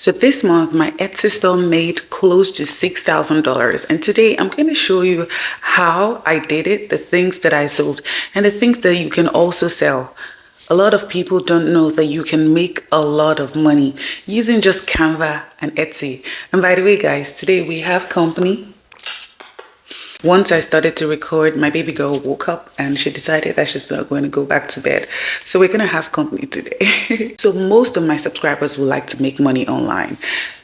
So this month, my Etsy store made close to $6,000. And today I'm going to show you how I did it, the things that I sold, and the things that you can also sell. A lot of people don't know that you can make a lot of money using just Canva and Etsy. And by the way, guys, today we have company. Once I started to record, my baby girl woke up and she decided that she's not going to go back to bed. So we're going to have company today. So most of my subscribers would like to make money online.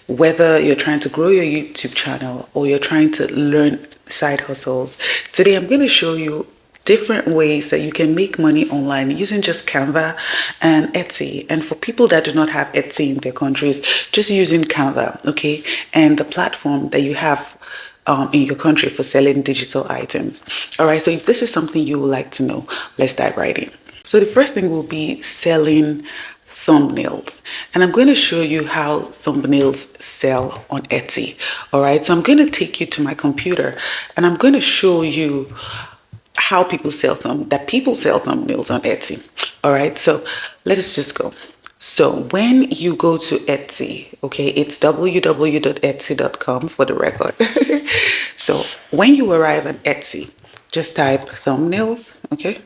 Whether you're trying to grow your YouTube channel or you're trying to learn side hustles. Today I'm going to show you different ways that you can make money online using just Canva and Etsy. And for people that do not have Etsy in their countries, just using Canva, okay? And the platform that you have in your country for selling digital items. All right, so if this is something you would like to know, let's dive right in. So the first thing will be selling thumbnails, and I'm going to show you how thumbnails sell on Etsy. All right, so I'm going to take you to my computer and I'm going to show you how people sell thumbnails on Etsy. All right, so let us just go. So when you go to Etsy, okay, it's www.etsy.com for the record. So when you arrive at Etsy, just type thumbnails, okay?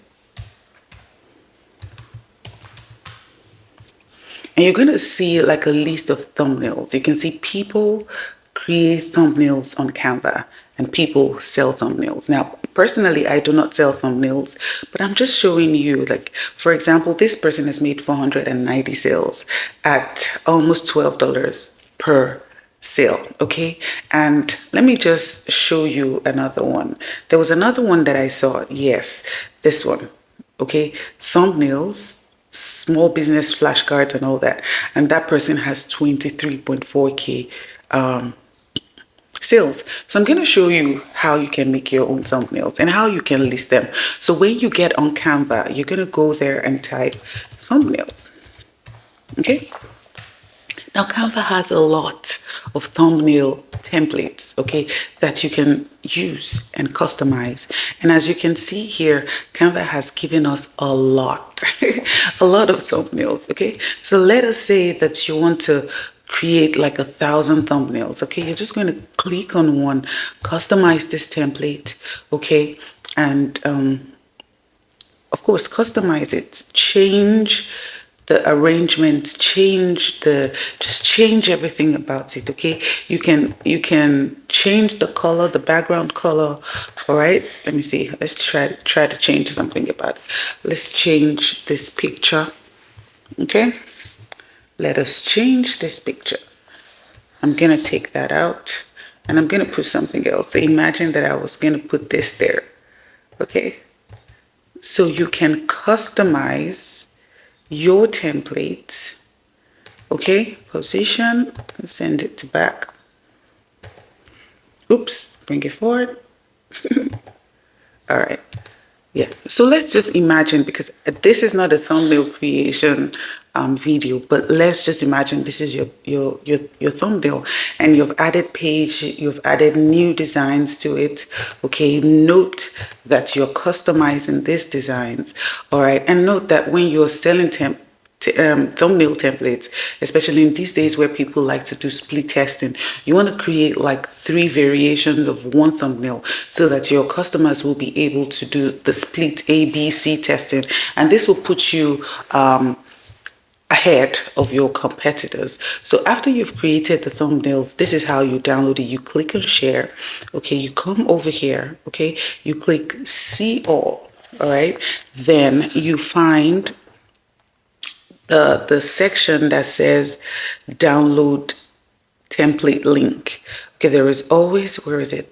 And you're going to see like a list of thumbnails. You can see people create thumbnails on Canva and people sell thumbnails. Now, personally, I do not sell thumbnails, but I'm just showing you, like, for example, this person has made 490 sales at almost $12 per sale, okay? And let me just show you another one. There was another one that I saw. Yes, this one, okay? Thumbnails, small business flashcards and all that. And that person has 23.4K sales. So I'm going to show you how you can make your own thumbnails and how you can list them. So when you get on Canva, you're going to go there and type thumbnails. Okay. Now Canva has a lot of thumbnail templates, okay, that you can use and customize. And as you can see here, Canva has given us a lot, a lot of thumbnails, okay. So let us say that you want to create like 1,000 thumbnails, okay. You're just going to click on one, customize this template, okay, and of course customize it, change the arrangement, just change everything about it, okay. You can change the color, the background color. All right, let me see, let's try to change something about it. Let's change this picture, okay. Let us change this picture. I'm gonna take that out and I'm gonna put something else. So imagine that I was gonna put this there, okay. So you can customize your template, okay, position, send it to back. Oops, bring it forward. All right, yeah. So let's just imagine, because this is not a thumbnail creation video, but let's just imagine this is your thumbnail, and you've added page, you've added new designs to it, okay. Note that you're customizing these designs, all right, and note that when you're selling thumbnail templates, especially in these days where people like to do split testing, you want to create like 3 variations of one thumbnail so that your customers will be able to do the split ABC testing, and this will put you ahead of your competitors. So after you've created the thumbnails, this is how you download it. You click on share, okay, you come over here, okay, you click see all right, then you find the section that says download template link. Okay, there is always, where is it?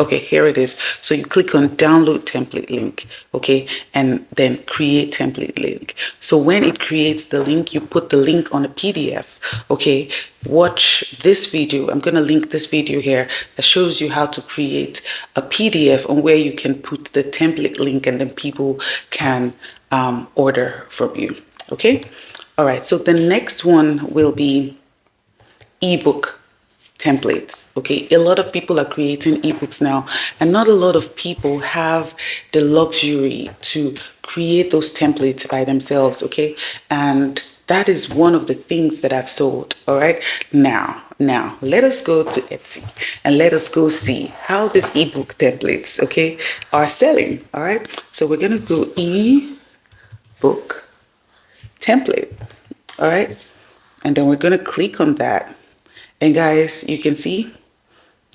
Okay, here it is. So you click on download template link, okay, and then create template link. So when it creates the link, you put the link on a PDF, okay. Watch this video. I'm going to link this video here that shows you how to create a PDF on where you can put the template link and then people can order from you, okay. All right, so the next one will be ebook templates, okay. A lot of people are creating ebooks now, and not a lot of people have the luxury to create those templates by themselves, okay. And That is one of the things that I've sold. All right. Now let us go to Etsy and let us go see how these ebook templates, okay, are selling. All right. So we're going to go ebook template. All right. And then we're going to click on that. And guys, you can see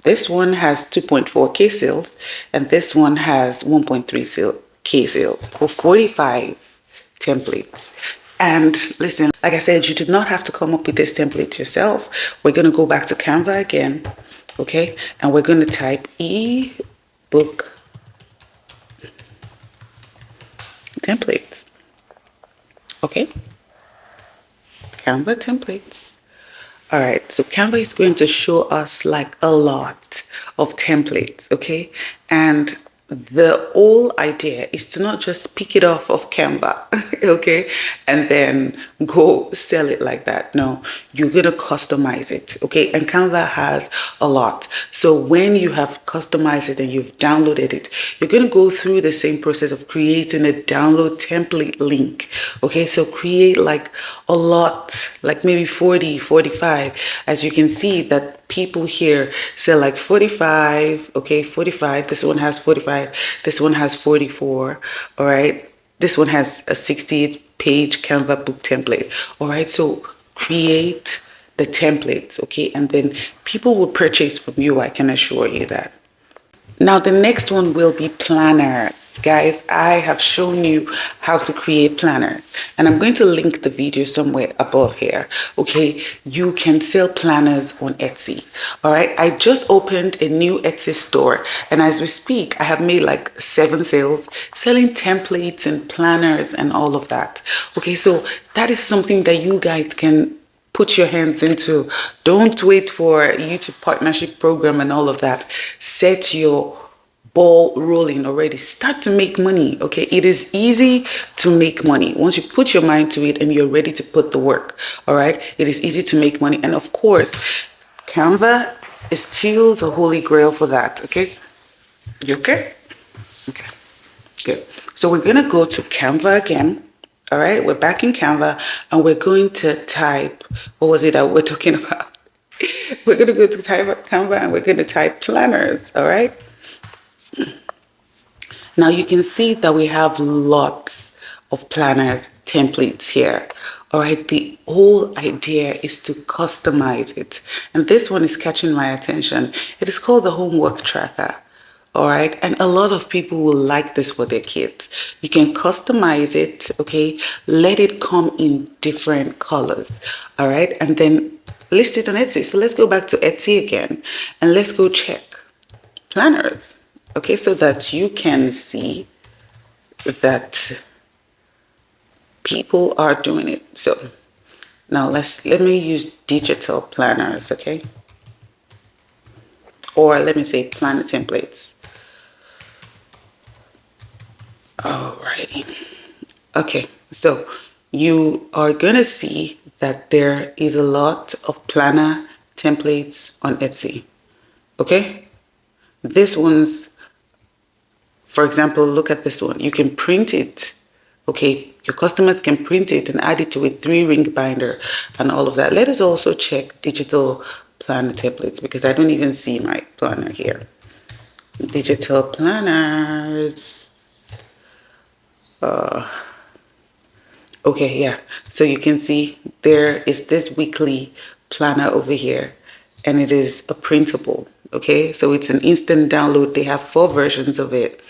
this one has 2.4K sales and this one has 1.3K sales for 45 templates. And listen, like I said, you do not have to come up with this template yourself. We're going to go back to Canva again, okay? And we're going to type ebook templates, okay? Canva templates. All right, so Canva is going to show us like a lot of templates, okay? And the whole idea is to not just pick it off of Canva, okay? And then go sell it like that. No, you're going to customize it, okay? And Canva has a lot. So when you have customized it and you've downloaded it, you're going to go through the same process of creating a download template link, okay? So create like a lot, like maybe 40, 45. As you can see that people here say like 45, okay, 45. This one has 45. This one has 44. All right. This one has a 68-page Canva book template. All right. So create the templates, okay, and then people will purchase from you. I can assure you that. Now, the next one will be planners. Guys, I have shown you how to create planners, and I'm going to link the video somewhere above here. Okay, you can sell planners on Etsy. All right, I just opened a new Etsy store, and as we speak, I have made like 7 sales selling templates and planners and all of that. Okay, so that is something that you guys can put your hands into. Don't wait for YouTube partnership program and all of that. Set your ball rolling already. Start to make money. Okay, it is easy to make money once you put your mind to it and you're ready to put the work. All right, it is easy to make money, and of course, Canva is still the holy grail for that. Okay, you okay? Okay, good. So we're gonna go to Canva again. All right, we're back in Canva and we're going to type, what was it that we're talking about? We're going to go to Canva and we're going to type planners. All right. Now you can see that we have lots of planners templates here. All right. The whole idea is to customize it. And this one is catching my attention. It is called the homework tracker. All right. And a lot of people will like this for their kids. You can customize it. Okay. Let it come in different colors. All right. And then list it on Etsy. So let's go back to Etsy again and let's go check planners. Okay. So that you can see that people are doing it. So now let me use digital planners. Okay. Or let me say planner templates. Alrighty. Okay, so you are gonna see that there is a lot of planner templates on Etsy. Okay, this one's, for example, look at this one. You can print it. Okay, your customers can print it and add it to a 3-ring binder and all of that. Let us also check digital planner templates because I don't even see my planner here. Digital planners. Okay, yeah. So you can see there is this weekly planner over here and it is a printable. Okay, so it's an instant download. They have 4 versions of it.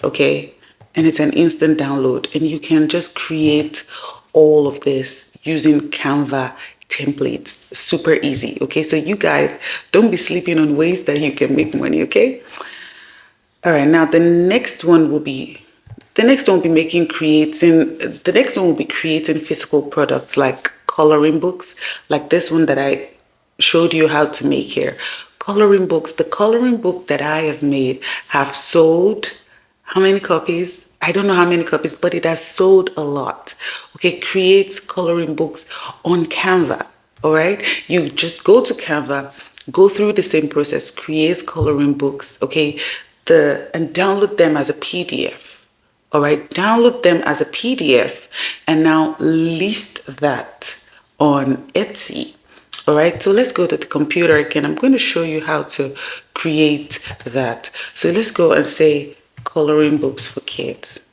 Okay, and it's an instant download and you can just create all of this using Canva templates. Super easy. Okay, so you guys don't be sleeping on ways that you can make money. Okay. All right, now the next one will be creating physical products like coloring books, like this one that I showed you how to make here. Coloring books. The coloring book that I have made have sold how many copies? I don't know how many copies, but it has sold a lot. Okay, creates coloring books on Canva. All right, you just go to Canva, go through the same process, create coloring books. Okay, and download them as a PDF. All right, download them as a PDF and now list that on Etsy. All right, so let's go to the computer again. I'm going to show you how to create that. So let's go and say coloring books for kids.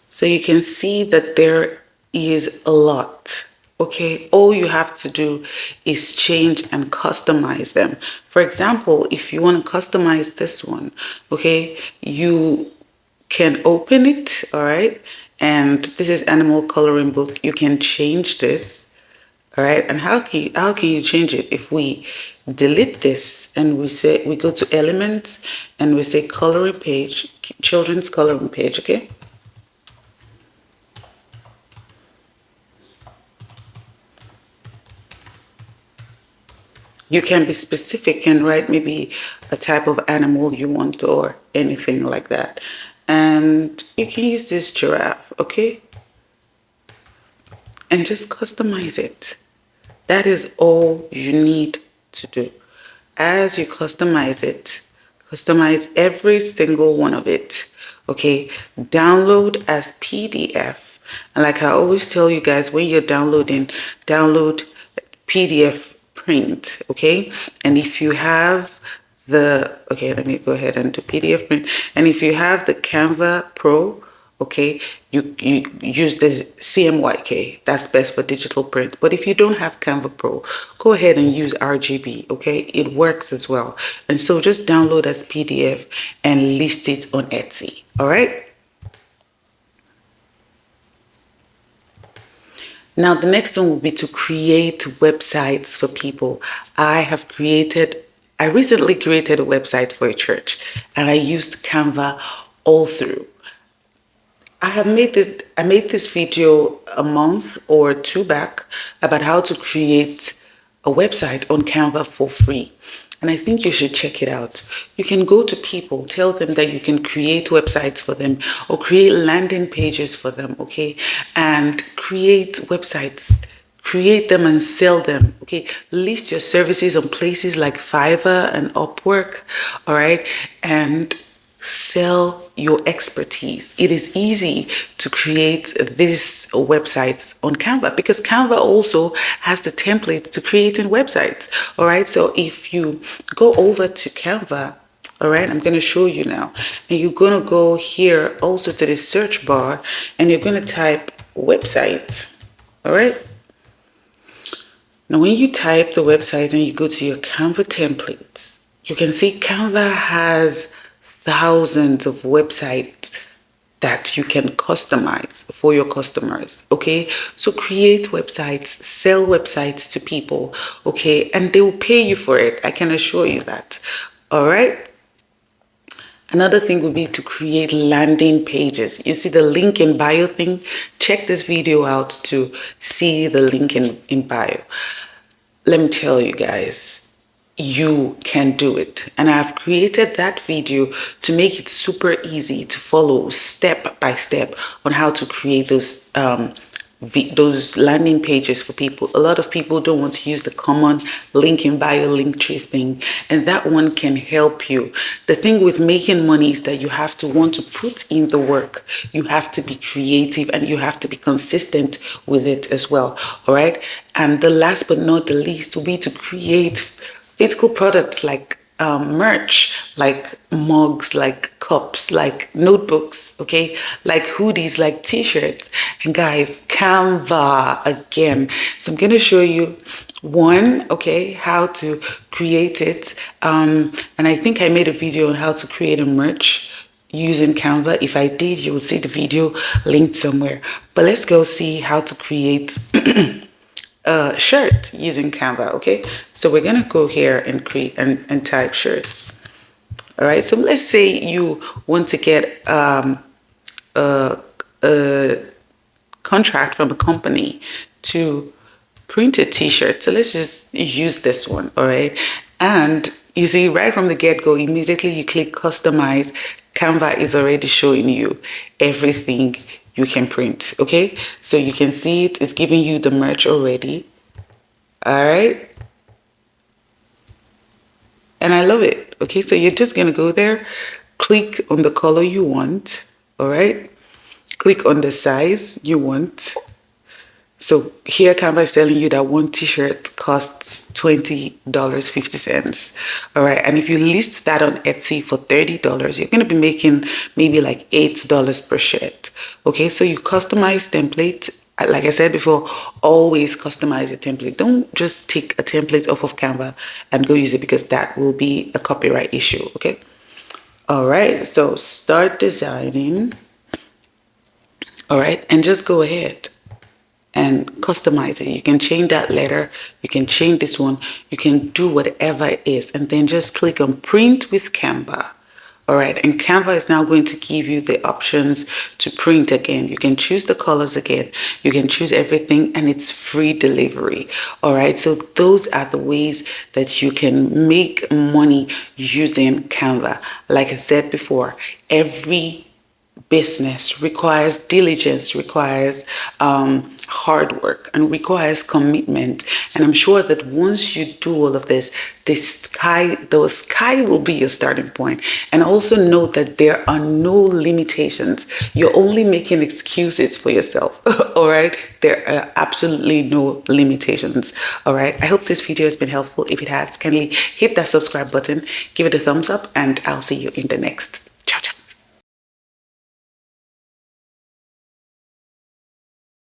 So you can see that there is a lot. Okay, all you have to do is change and customize them. For example, if you want to customize this one, okay, you can open it, all right, and this is animal coloring book. You can change this, all right, and how can you change it? If we delete this and we go to elements and we say coloring page, children's coloring page, okay. You can be specific and write maybe a type of animal you want or anything like that. And you can use this giraffe, okay? And just customize it. That is all you need to do. As you customize it, customize every single one of it, okay? Download as PDF. And like I always tell you guys, when you're downloading, download PDF print, okay? And if you have okay, let me go ahead and do PDF print. And if you have the Canva Pro, okay, you use the CMYK. That's best for digital print. But if you don't have Canva Pro, go ahead and use RGB, okay? It works as well. And so just download as PDF and list it on Etsy, all right? Now, the next one will be to create websites for people. I recently created a website for a church and I used Canva all through. I made this video a month or two back about how to create a website on Canva for free. And I think you should check it out. You can go to people, tell them that you can create websites for them or create landing pages for them, okay? And create websites, create them and sell them, okay? List your services on places like Fiverr and Upwork, all right? And sell your expertise. It is easy to create these websites on Canva because Canva also has the templates to creating websites. All right. So if you go over to Canva, all right, I'm going to show you now. And you're going to go here also to the search bar and you're going to type website. All right. Now, when you type the website and you go to your Canva templates, you can see Canva has thousands of websites that you can customize for your customers, okay? So create websites, sell websites to people, okay? And they will pay you for it, I can assure you that, all right? Another thing would be to create landing pages. You see the link in bio thing? Check this video out to see the link in bio. Let me tell you guys, you can do it. And I've created that video to make it super easy to follow step by step on how to create those landing pages for people. A lot of people don't want to use the common link in bio, link tree thing, and that one can help you. The thing with making money is that you have to want to put in the work. You have to be creative and you have to be consistent with it as well. All right. And the last but not the least will be to create physical products like merch, like mugs, like cups, like notebooks, okay, like hoodies, like t-shirts. And guys, Canva again. So I'm going to show you one, okay, how to create it. And I think I made a video on how to create a merch using Canva. If I did, you will see the video linked somewhere. But let's go see how to create shirt using Canva, okay? So we're gonna go here and create and type shirts. All right, so let's say you want to get a contract from a company to print a t-shirt. So let's just use this one, all right? And you see right from the get-go, immediately you click customize, Canva is already showing you everything you can print, okay? So you can see it's giving you the merch already. All right. And I love it. Okay, so you're just gonna go there, click on the color you want. All right, click on the size you want. So here Canva is telling you that one t-shirt costs $20.50. All right. And if you list that on Etsy for $30, you're going to be making maybe like $8 per shirt. Okay. So you customize template. Like I said before, always customize your template. Don't just take a template off of Canva and go use it, because that will be a copyright issue. Okay. All right. So start designing. All right. And just go ahead and customize it. You can change that letter, you can change this one, you can do whatever it is, and then just click on print with Canva. All right, and Canva is now going to give you the options to print again. You can choose the colors again, you can choose everything, and it's free delivery. All right, so those are the ways that you can make money using Canva. Like I said before, every business requires diligence, requires hard work, and requires commitment. And I'm sure that once you do all of this, the sky will be your starting point. And also know that there are no limitations. You're only making excuses for yourself. All right, there are absolutely no limitations. All right, I hope this video has been helpful. If it has, kindly hit that subscribe button, give it a thumbs up, and I'll see you in the next